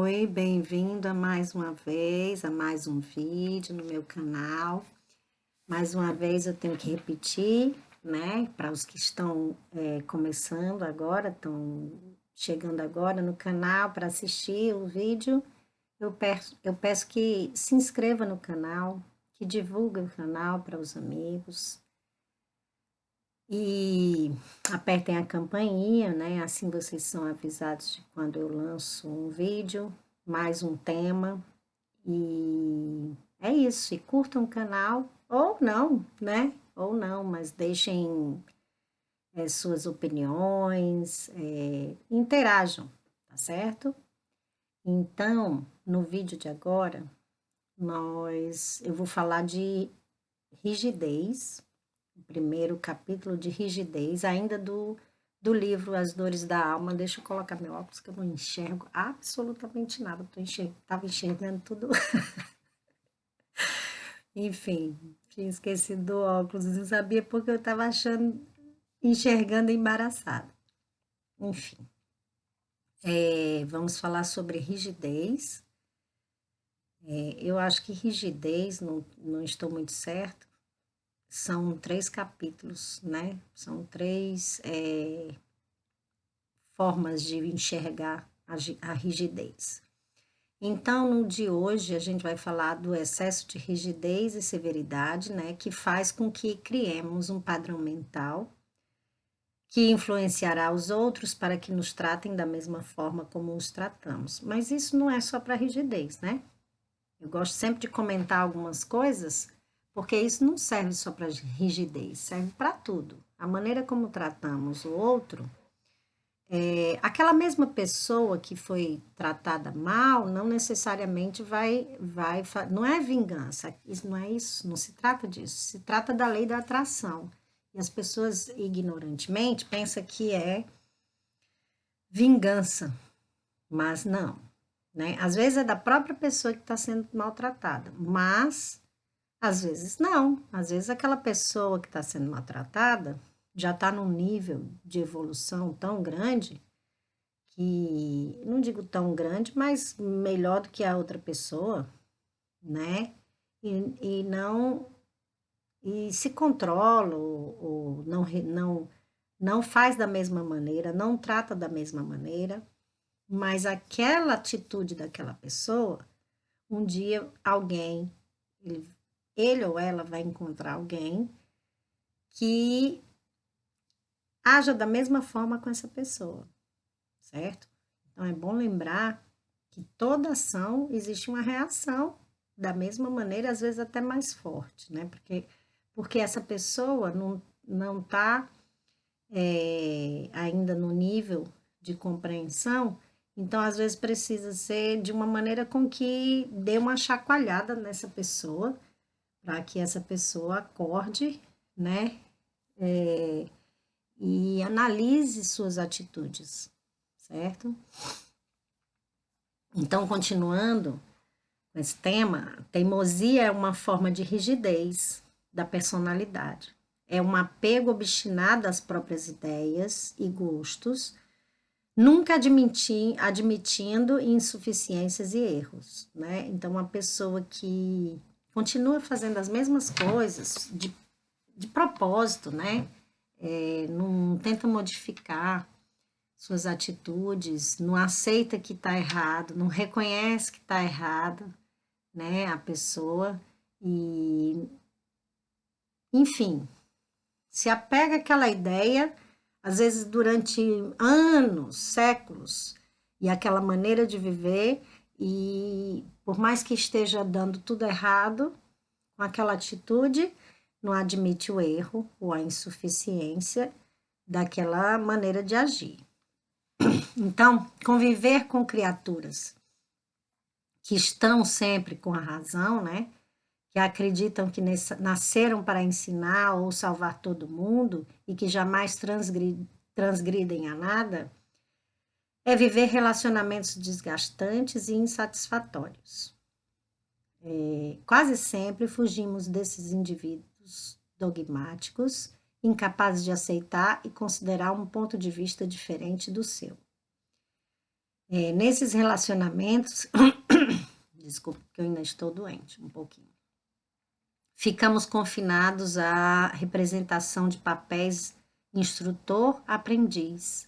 Oi, bem-vindo a mais uma vez, a mais um vídeo no meu canal. Mais uma vez eu tenho que repetir, né, para os que estão começando agora, estão chegando agora no canal para assistir o vídeo, eu peço que se inscreva no canal, que divulgue o canal para os amigos e apertem a campainha, né, assim vocês são avisados de quando eu lanço um vídeo, mais um tema. E é isso, e curtam o canal, ou não, né? Ou não, mas deixem suas opiniões, interajam, tá certo? Então, no vídeo de agora, eu vou falar de rigidez, o primeiro capítulo de rigidez, ainda do livro As Dores da Alma. Deixa eu colocar meu óculos que eu não enxergo absolutamente nada, estava enxergando tudo. Enfim, tinha esquecido do óculos, não sabia porque eu estava enxergando embaraçada. Enfim, vamos falar sobre rigidez. Eu acho que rigidez, não estou muito certo, são 3 capítulos, né? São 3 formas de enxergar a rigidez. Então, no de hoje, a gente vai falar do excesso de rigidez e severidade, né, que faz com que criemos um padrão mental que influenciará os outros para que nos tratem da mesma forma como os tratamos. Mas isso não é só para rigidez, né? Eu gosto sempre de comentar algumas coisas, porque isso não serve só para rigidez, serve para tudo. A maneira como tratamos o outro, aquela mesma pessoa que foi tratada mal, não necessariamente não é vingança, isso não é isso, não se trata disso, se trata da lei da atração. E as pessoas ignorantemente pensam que é vingança, mas não, né? Às vezes é da própria pessoa que está sendo maltratada, mas às vezes não, às vezes aquela pessoa que está sendo maltratada já está num nível de evolução tão grande que, não digo tão grande, mas melhor do que a outra pessoa, né? E não, e se controla, ou não faz da mesma maneira, não trata da mesma maneira, mas aquela atitude daquela pessoa, um dia alguém, ele ou ela vai encontrar alguém que haja da mesma forma com essa pessoa, certo? Então é bom lembrar que toda ação existe uma reação da mesma maneira, às vezes até mais forte, né? Porque essa pessoa não está ainda no nível de compreensão, então às vezes precisa ser de uma maneira com que dê uma chacoalhada nessa pessoa, para que essa pessoa acorde, né? E analise suas atitudes, certo? Então, continuando com esse tema, teimosia é uma forma de rigidez da personalidade. É um apego obstinado às próprias ideias e gostos, nunca admitindo insuficiências e erros, né? Então, uma pessoa que continua fazendo as mesmas coisas de propósito, né? Não tenta modificar suas atitudes, não aceita que está errado, não reconhece que está errado, né, a pessoa, e, enfim, se apega àquela ideia, às vezes durante anos, séculos, e aquela maneira de viver, e por mais que esteja dando tudo errado, com aquela atitude, não admite o erro ou a insuficiência daquela maneira de agir. Então, conviver com criaturas que estão sempre com a razão, né? Que acreditam que nasceram para ensinar ou salvar todo mundo e que jamais transgridem a nada, é viver relacionamentos desgastantes e insatisfatórios. Quase sempre fugimos desses indivíduos dogmáticos, incapazes de aceitar e considerar um ponto de vista diferente do seu. Nesses relacionamentos, desculpa, que eu ainda estou doente um pouquinho. Ficamos confinados à representação de papéis instrutor-aprendiz,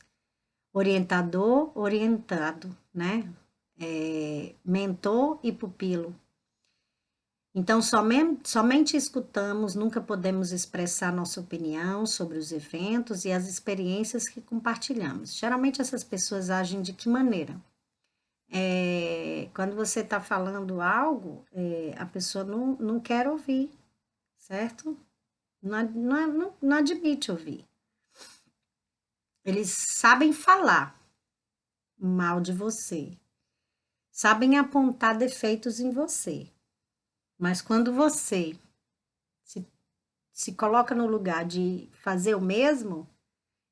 orientador-orientado, né? Mentor e pupilo. Então, somente escutamos, nunca podemos expressar nossa opinião sobre os eventos e as experiências que compartilhamos. Geralmente, essas pessoas agem de que maneira? Quando você está falando algo, a pessoa não quer ouvir, certo? Não admite ouvir. Eles sabem falar mal de você, sabem apontar defeitos em você, mas quando você se coloca no lugar de fazer o mesmo,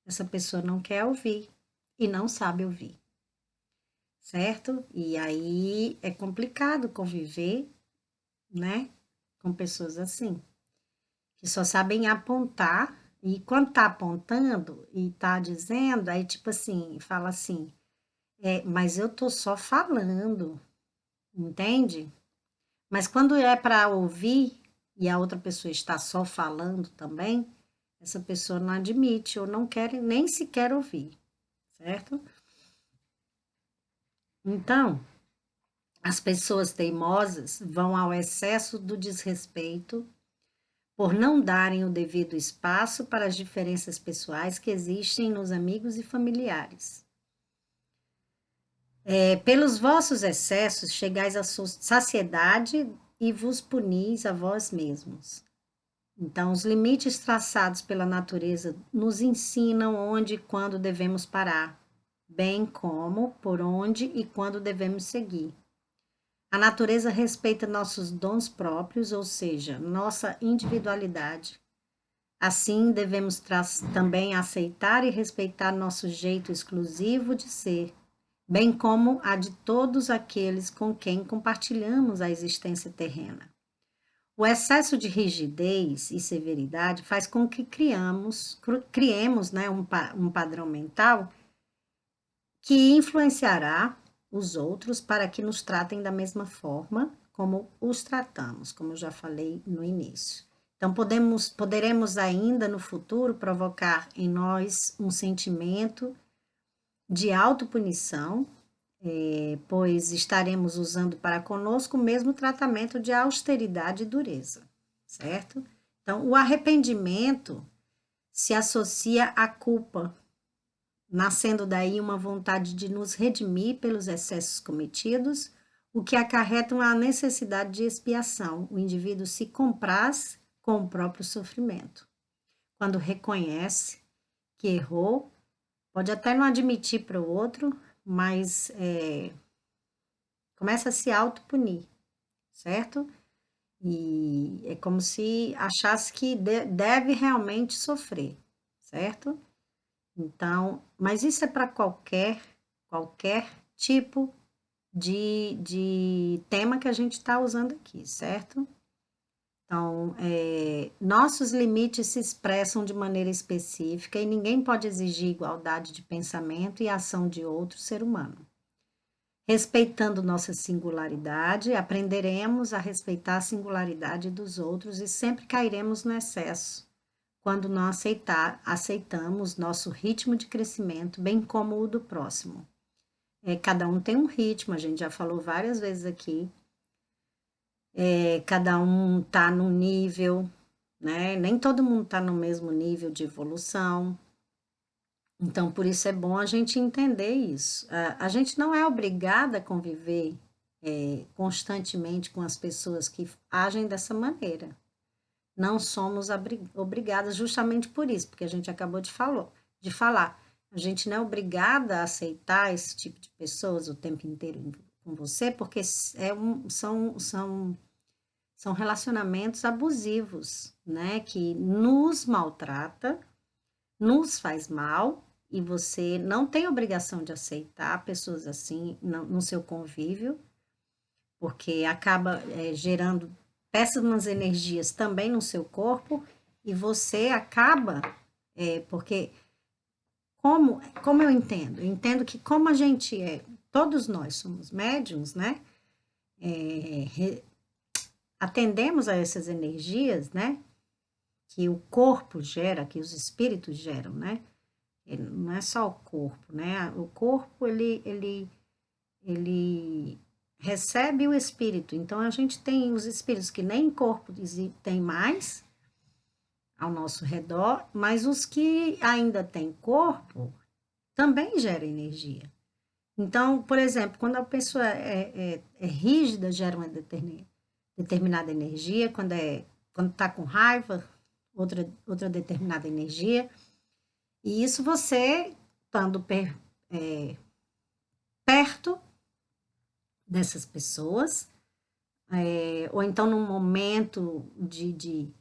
essa pessoa não quer ouvir e não sabe ouvir, certo? E aí é complicado conviver, né, com pessoas assim, que só sabem apontar, e quando tá apontando e tá dizendo, aí tipo assim, fala assim, mas eu tô só falando, entende? Mas quando é para ouvir e a outra pessoa está só falando também, essa pessoa não admite ou não quer nem sequer ouvir, certo? Então, as pessoas teimosas vão ao excesso do desrespeito por não darem o devido espaço para as diferenças pessoais que existem nos amigos e familiares. Pelos vossos excessos chegais à saciedade e vos punis a vós mesmos. Então, os limites traçados pela natureza nos ensinam onde e quando devemos parar, bem como por onde e quando devemos seguir. A natureza respeita nossos dons próprios, ou seja, nossa individualidade. Assim, devemos também aceitar e respeitar nosso jeito exclusivo de ser, bem como a de todos aqueles com quem compartilhamos a existência terrena. O excesso de rigidez e severidade faz com que criemos, né, um padrão mental que influenciará os outros para que nos tratem da mesma forma como os tratamos, como eu já falei no início. Então, poderemos ainda no futuro provocar em nós um sentimento de autopunição, pois estaremos usando para conosco o mesmo tratamento de austeridade e dureza, certo? Então, o arrependimento se associa à culpa, nascendo daí uma vontade de nos redimir pelos excessos cometidos, o que acarreta uma necessidade de expiação. O indivíduo se compraz com o próprio sofrimento. Quando reconhece que errou, pode até não admitir para o outro, mas começa a se autopunir, certo? E é como se achasse que deve realmente sofrer, certo? Então, mas isso é para qualquer tipo de tema que a gente está usando aqui, certo? Então, nossos limites se expressam de maneira específica e ninguém pode exigir igualdade de pensamento e ação de outro ser humano. Respeitando nossa singularidade, aprenderemos a respeitar a singularidade dos outros e sempre cairemos no excesso, quando não aceitamos nosso ritmo de crescimento, bem como o do próximo. Cada um tem um ritmo, a gente já falou várias vezes aqui, cada um está num nível, né? Nem todo mundo está no mesmo nível de evolução. Então, por isso é bom a gente entender isso. A gente não é obrigada a conviver constantemente com as pessoas que agem dessa maneira. Não somos obrigadas justamente por isso, porque a gente acabou de falar. A gente não é obrigada a aceitar esse tipo de pessoas o tempo inteiro com você, porque são relacionamentos abusivos, né? Que nos maltrata, nos faz mal, e você não tem obrigação de aceitar pessoas assim no seu convívio, porque acaba gerando péssimas energias também no seu corpo, e você acaba, porque como eu entendo? Eu entendo que como a gente todos nós somos médiums, né? Atendemos a essas energias, né? Que o corpo gera, que os espíritos geram, né? Não é só o corpo, né? O corpo, ele recebe o espírito. Então, a gente tem os espíritos que nem corpo tem mais ao nosso redor, mas os que ainda têm corpo também geram energia. Então, por exemplo, quando a pessoa é rígida, gera uma determinada energia, quando está com raiva, outra determinada energia. E isso você, estando perto dessas pessoas, ou então num momento de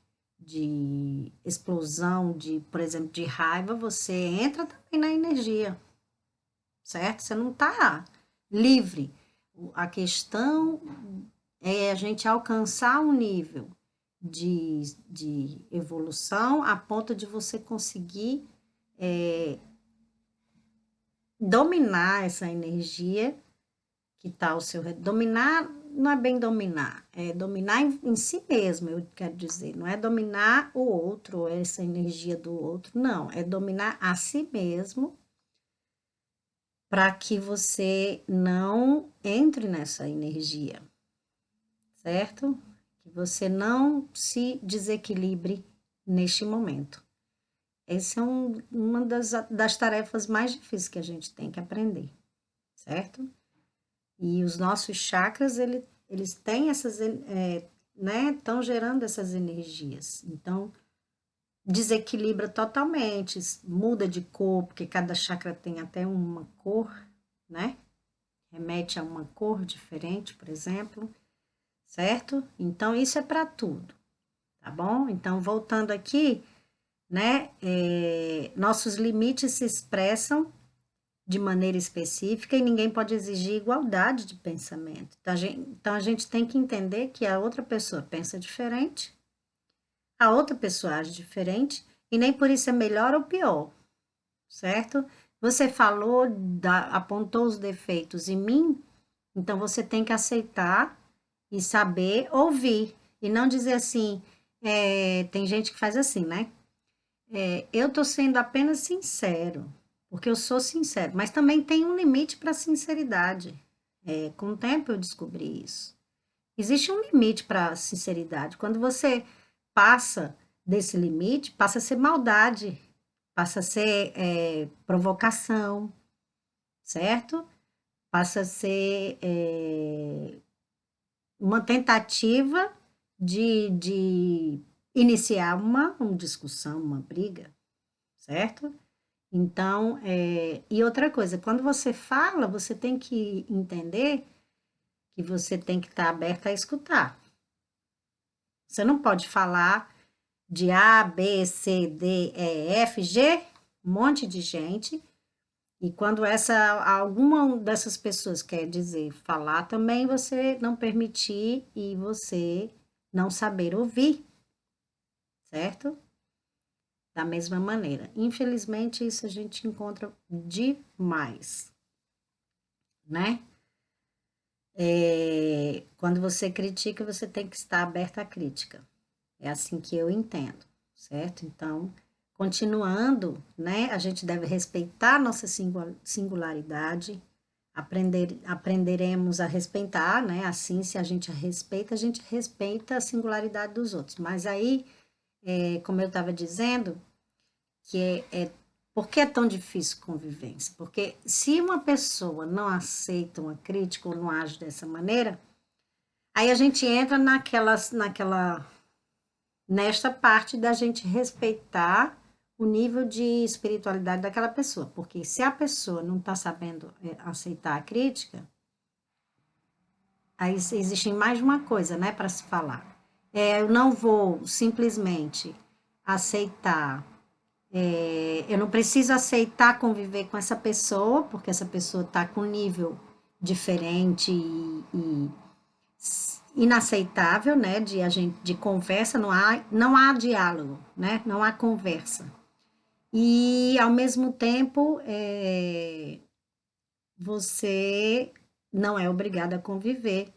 explosão, por exemplo, de raiva, você entra também na energia, certo? Você não está livre. A questão é a gente alcançar um nível de evolução a ponto de você conseguir dominar essa energia que está ao seu redor. Dominar não é bem dominar, é dominar em si mesmo, eu quero dizer. Não é dominar o outro, ou essa energia do outro, não. É dominar a si mesmo para que você não entre nessa energia, certo? Que você não se desequilibre neste momento. Essa é uma das tarefas mais difíceis que a gente tem que aprender, certo? E os nossos chakras, eles têm essas, né, estão gerando essas energias. Então, desequilibra totalmente, muda de cor, porque cada chakra tem até uma cor, né? Remete a uma cor diferente, por exemplo, certo? Então, isso é para tudo, tá bom? Então, voltando aqui, né? Nossos limites se expressam de maneira específica e ninguém pode exigir igualdade de pensamento. Então, a gente tem que entender que a outra pessoa pensa diferente, a outra pessoa age diferente, e nem por isso é melhor ou pior, certo? Você falou, apontou os defeitos em mim, então você tem que aceitar e saber ouvir, e não dizer assim, tem gente que faz assim, né? Eu estou sendo apenas sincero, porque eu sou sincero, mas também tem um limite para a sinceridade. Com o tempo eu descobri isso. Existe um limite para a sinceridade. Quando você passa desse limite, passa a ser maldade, passa a ser provocação, certo? Passa a ser uma tentativa de iniciar uma discussão, uma briga, certo? Então, e outra coisa, quando você fala, você tem que entender que você tem que estar aberta a escutar. Você não pode falar de A, B, C, D, E, F, G, um monte de gente, e quando alguma dessas pessoas quer dizer falar também, você não permitir e você não saber ouvir, certo? Da mesma maneira. Infelizmente, isso a gente encontra demais, né? Quando você critica, você tem que estar aberta à crítica. É assim que eu entendo, certo? Então, continuando, né? A gente deve respeitar nossa singularidade, aprenderemos a respeitar, né? Assim, se a gente respeita a singularidade dos outros. Mas aí, como eu estava dizendo, que por que é tão difícil convivência? Porque se uma pessoa não aceita uma crítica ou não age dessa maneira, aí a gente entra nesta parte da gente respeitar o nível de espiritualidade daquela pessoa. Porque se a pessoa não está sabendo aceitar a crítica, aí existe mais de uma coisa, né, para se falar. Eu não vou simplesmente aceitar. Eu não preciso aceitar conviver com essa pessoa, porque essa pessoa está com nível diferente e inaceitável, né? De conversa, não há diálogo, né? Não há conversa. E, ao mesmo tempo, você não é obrigado a conviver,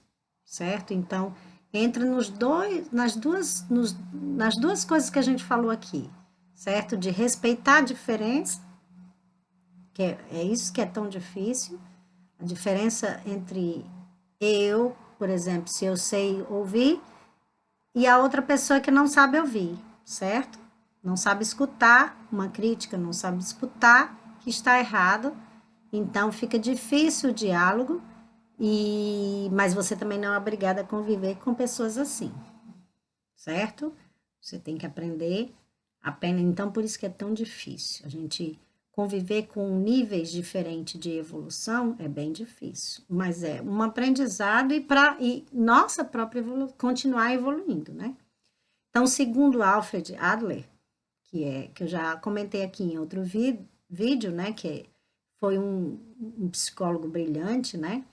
certo? Então, entra nas duas coisas que a gente falou aqui, certo? De respeitar a diferença, que é isso que é tão difícil, a diferença entre eu, por exemplo, se eu sei ouvir, e a outra pessoa que não sabe ouvir, certo? Não sabe escutar uma crítica, não sabe escutar que está errado, então fica difícil o diálogo, mas você também não é obrigada a conviver com pessoas assim, certo? Você tem que aprender apenas, então por isso que é tão difícil. A gente conviver com níveis diferentes de evolução é bem difícil, mas é um aprendizado e nossa própria continuar evoluindo, né? Então, segundo Alfred Adler, que eu já comentei aqui em outro vídeo, né, foi um psicólogo brilhante, né?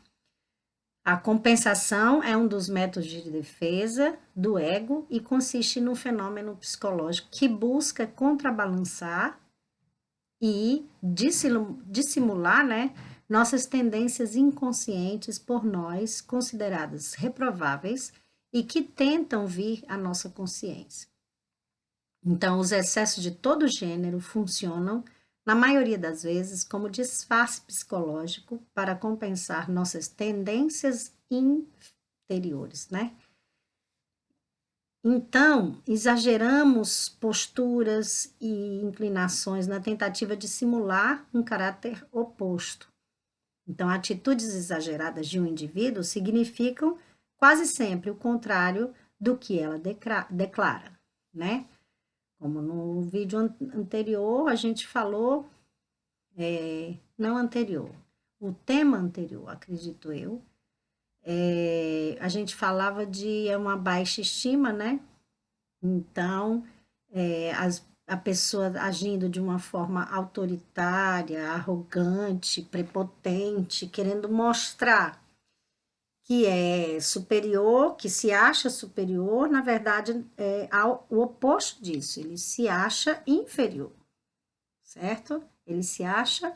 A compensação é um dos métodos de defesa do ego e consiste num fenômeno psicológico que busca contrabalançar e dissimular, né, nossas tendências inconscientes por nós consideradas reprováveis e que tentam vir à nossa consciência. Então, os excessos de todo gênero funcionam, na maioria das vezes, como disfarce psicológico para compensar nossas tendências interiores, né? Então, exageramos posturas e inclinações na tentativa de simular um caráter oposto. Então, atitudes exageradas de um indivíduo significam quase sempre o contrário do que ela declara, né? Como no vídeo anterior, a gente falou, não anterior, o tema anterior, acredito eu, a gente falava de uma baixa estima, né? Então, a pessoa agindo de uma forma autoritária, arrogante, prepotente, querendo mostrar que é superior, que se acha superior, na verdade, é o oposto disso, ele se acha inferior, certo? Ele se acha,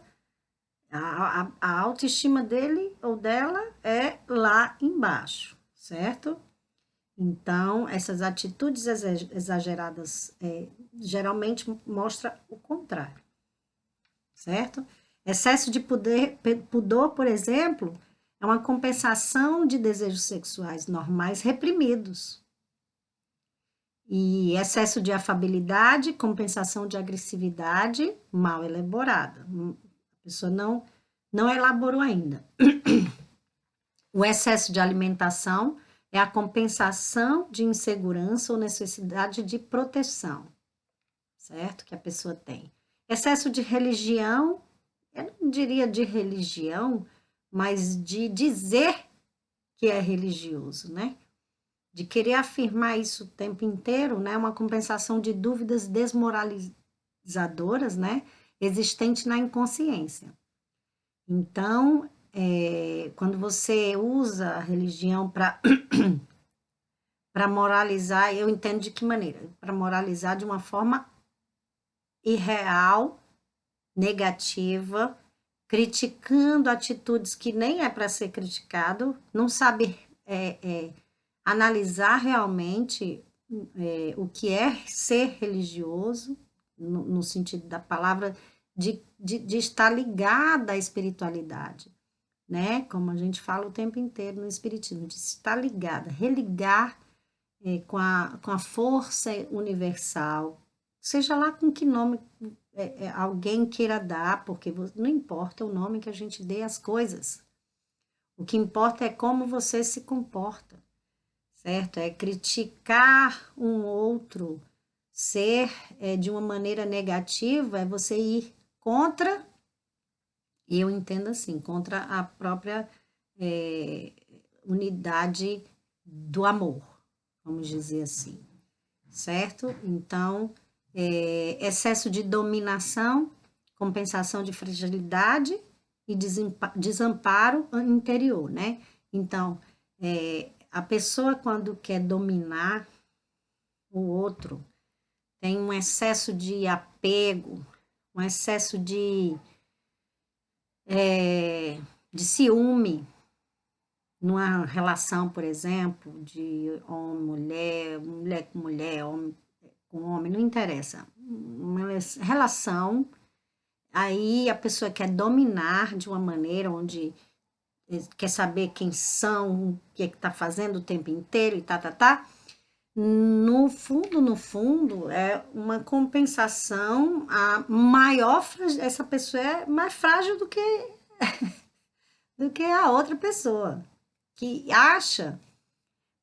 a autoestima dele ou dela é lá embaixo, certo? Então, essas atitudes exageradas geralmente mostra o contrário, certo? Excesso de pudor, por exemplo, é uma compensação de desejos sexuais normais reprimidos. E excesso de afabilidade, compensação de agressividade mal elaborada. A pessoa não elaborou ainda. O excesso de alimentação é a compensação de insegurança ou necessidade de proteção, certo? Que a pessoa tem. Excesso de religião, eu não diria de religião, mas de dizer que é religioso, né? De querer afirmar isso o tempo inteiro, né? Uma compensação de dúvidas desmoralizadoras, né? Existente na inconsciência. Então, quando você usa a religião para moralizar, eu entendo de que maneira? Para moralizar de uma forma irreal, negativa, criticando atitudes que nem é para ser criticado, não sabe analisar realmente o que é ser religioso, no sentido da palavra, de estar ligada à espiritualidade, né? Como a gente fala o tempo inteiro no Espiritismo, de estar ligada, religar com a força universal, seja lá com que nome alguém queira dar, porque não importa o nome que a gente dê às coisas, o que importa é como você se comporta, certo? É criticar um outro, ser de uma maneira negativa, é você ir contra, e eu entendo assim, contra a própria unidade do amor, vamos dizer assim, certo? Então, excesso de dominação, compensação de fragilidade e desamparo interior, né? Então, a pessoa quando quer dominar o outro, tem um excesso de apego, um excesso de de ciúme, numa relação, por exemplo, de homem, mulher, mulher com mulher, homem com homem, não interessa. Uma relação, aí a pessoa quer dominar de uma maneira onde quer saber quem são, o que é que tá fazendo o tempo inteiro e tá. No fundo, é uma compensação, a maior, essa pessoa é mais frágil do que a outra pessoa, que acha,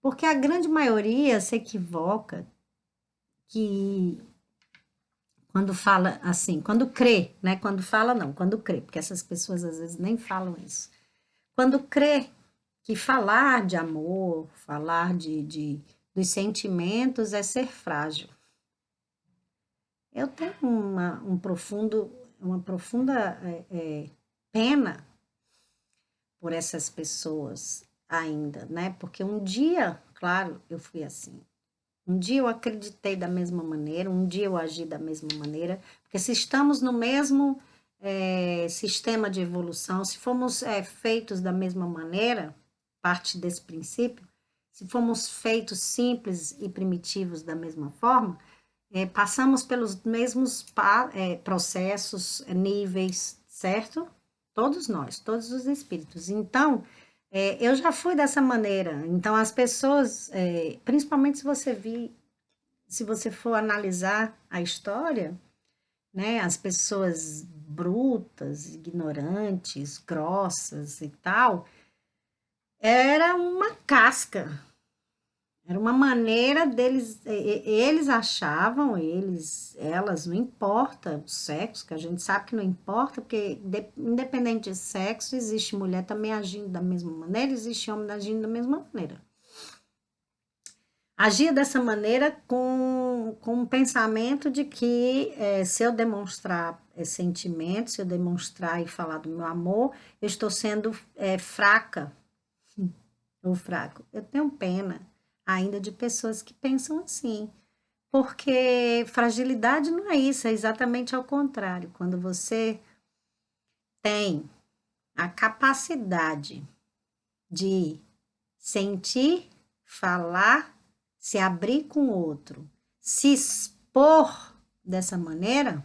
porque a grande maioria se equivoca, que quando fala assim, quando crê, né? Quando fala não, quando crê, porque essas pessoas às vezes nem falam isso. Quando crê que falar de amor, falar dos sentimentos é ser frágil. Eu tenho uma profunda pena por essas pessoas ainda, né? Porque um dia, claro, eu fui assim. Um dia eu acreditei da mesma maneira, um dia eu agi da mesma maneira, porque se estamos no mesmo sistema de evolução, se fomos feitos da mesma maneira, parte desse princípio, se fomos feitos simples e primitivos da mesma forma, passamos pelos mesmos processos, níveis, certo? Todos nós, todos os espíritos. Então, eu já fui dessa maneira. Então, as pessoas, principalmente se você for analisar a história, né, as pessoas brutas, ignorantes, grossas e tal, era uma casca. Era uma maneira deles, eles achavam, elas, não importa o sexo, que a gente sabe que não importa, porque independente de sexo, existe mulher também agindo da mesma maneira, existe homem agindo da mesma maneira. Agia dessa maneira com o pensamento de que se eu demonstrar sentimento, se eu demonstrar e falar do meu amor, eu estou sendo fraca ou fraco. Eu tenho pena ainda de pessoas que pensam assim, porque fragilidade não é isso, é exatamente ao contrário. Quando você tem a capacidade de sentir, falar, se abrir com o outro, se expor dessa maneira,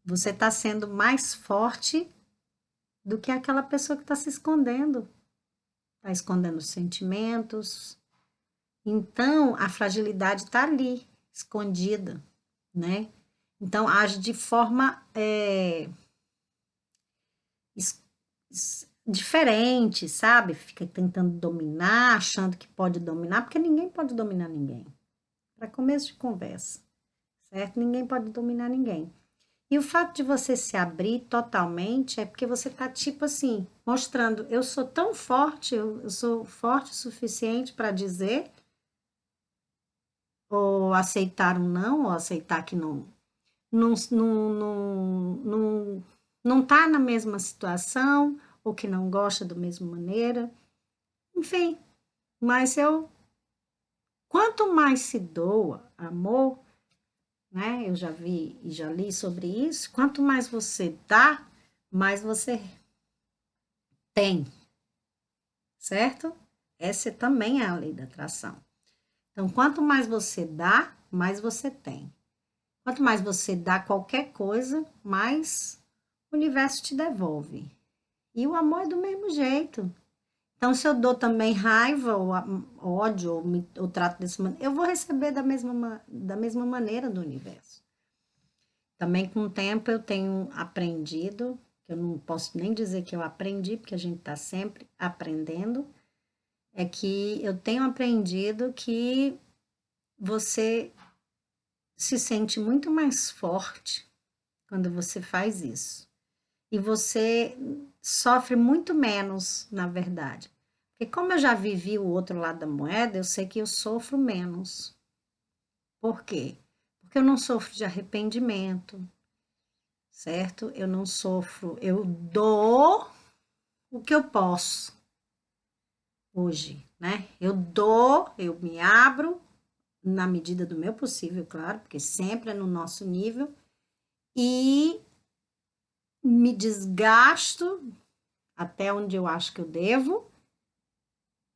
você está sendo mais forte do que aquela pessoa que está se escondendo. Está escondendo os sentimentos. Então, a fragilidade está ali, escondida, né? Então, age de forma diferente, sabe? Fica tentando dominar, achando que pode dominar, porque ninguém pode dominar ninguém. Para começo de conversa, certo? Ninguém pode dominar ninguém. E o fato de você se abrir totalmente é porque você tá tipo assim, mostrando, eu sou tão forte, eu sou forte o suficiente para dizer, ou aceitar um não, ou aceitar que não tá na mesma situação, ou que não gosta da mesma maneira. Enfim, mas quanto mais se doa amor, né? Eu já vi e já li sobre isso. Quanto mais você dá, mais você tem, certo? Essa também é a lei da atração. Então, quanto mais você dá, mais você tem. Quanto mais você dá qualquer coisa, mais o universo te devolve. E o amor é do mesmo jeito. Então, se eu dou também raiva ou ódio ou trato desse maneira, eu vou receber da mesma maneira do universo. Também com o tempo eu tenho aprendido, que eu não posso nem dizer que eu aprendi, porque a gente está sempre aprendendo, é que eu tenho aprendido que você se sente muito mais forte quando você faz isso. E você sofre muito menos, na verdade. Porque como eu já vivi o outro lado da moeda, eu sei que eu sofro menos. Por quê? Porque eu não sofro de arrependimento, certo? Eu não sofro, eu dou o que eu posso hoje, né? Eu dou, eu me abro na medida do meu possível, claro, porque sempre é no nosso nível, e me desgasto até onde eu acho que eu devo,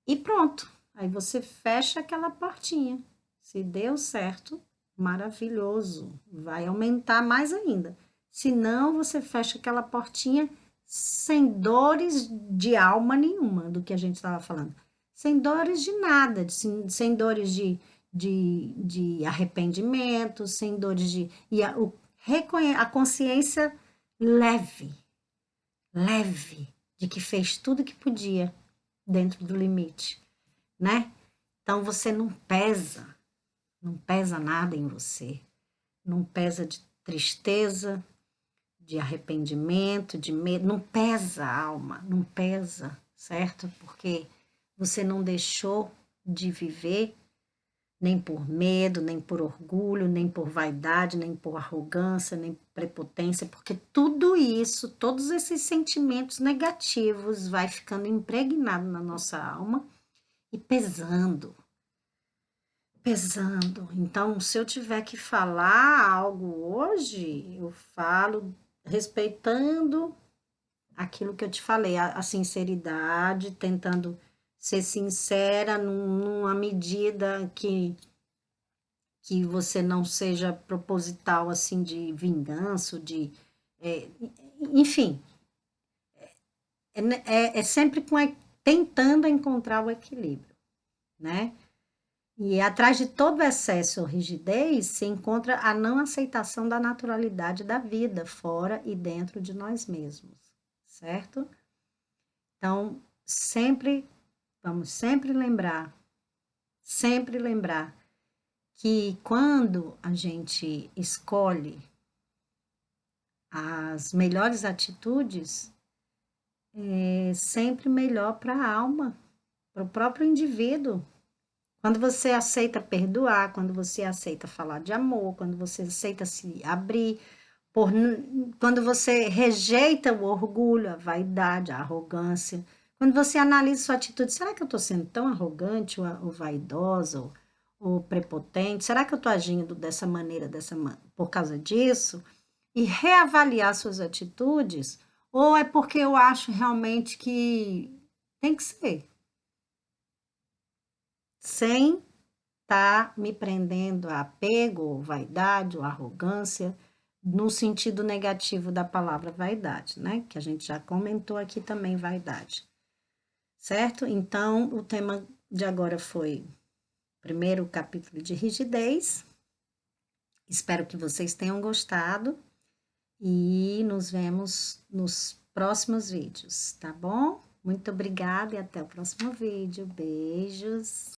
e pronto. Aí você fecha aquela portinha. Se deu certo, maravilhoso. Vai aumentar mais ainda. Se não, você fecha aquela portinha sem dores de alma nenhuma do que a gente estava falando. Sem dores de nada, sem dores de arrependimento, sem dores de. E a consciência leve, leve, de que fez tudo que podia dentro do limite, né? Então você não pesa nada em você, não pesa de tristeza, de arrependimento, de medo, não pesa a alma, não pesa, certo? Porque você não deixou de viver nem por medo, nem por orgulho, nem por vaidade, nem por arrogância, nem por prepotência, porque tudo isso, todos esses sentimentos negativos vai ficando impregnado na nossa alma e pesando, pesando. Então, se eu tiver que falar algo hoje, eu falo respeitando aquilo que eu te falei, a sinceridade, tentando ser sincera numa medida que você não seja proposital, assim, de vingança, é, enfim, é sempre tentando encontrar o equilíbrio, né? E atrás de todo excesso ou rigidez se encontra a não aceitação da naturalidade da vida, fora e dentro de nós mesmos, certo? Então, vamos sempre lembrar que quando a gente escolhe as melhores atitudes, é sempre melhor para a alma, para o próprio indivíduo. Quando você aceita perdoar, quando você aceita falar de amor, quando você aceita se abrir, quando você rejeita o orgulho, a vaidade, a arrogância, quando você analisa sua atitude, será que eu estou sendo tão arrogante ou vaidosa ou prepotente? Será que eu estou agindo dessa maneira, por causa disso? E reavaliar suas atitudes, ou é porque eu acho realmente que tem que ser, sem estar me prendendo a apego, ou vaidade, ou arrogância, no sentido negativo da palavra vaidade, né? Que a gente já comentou aqui também, vaidade. Certo? Então, o tema de agora foi primeiro o capítulo de rigidez. Espero que vocês tenham gostado e nos vemos nos próximos vídeos, tá bom? Muito obrigada e até o próximo vídeo. Beijos!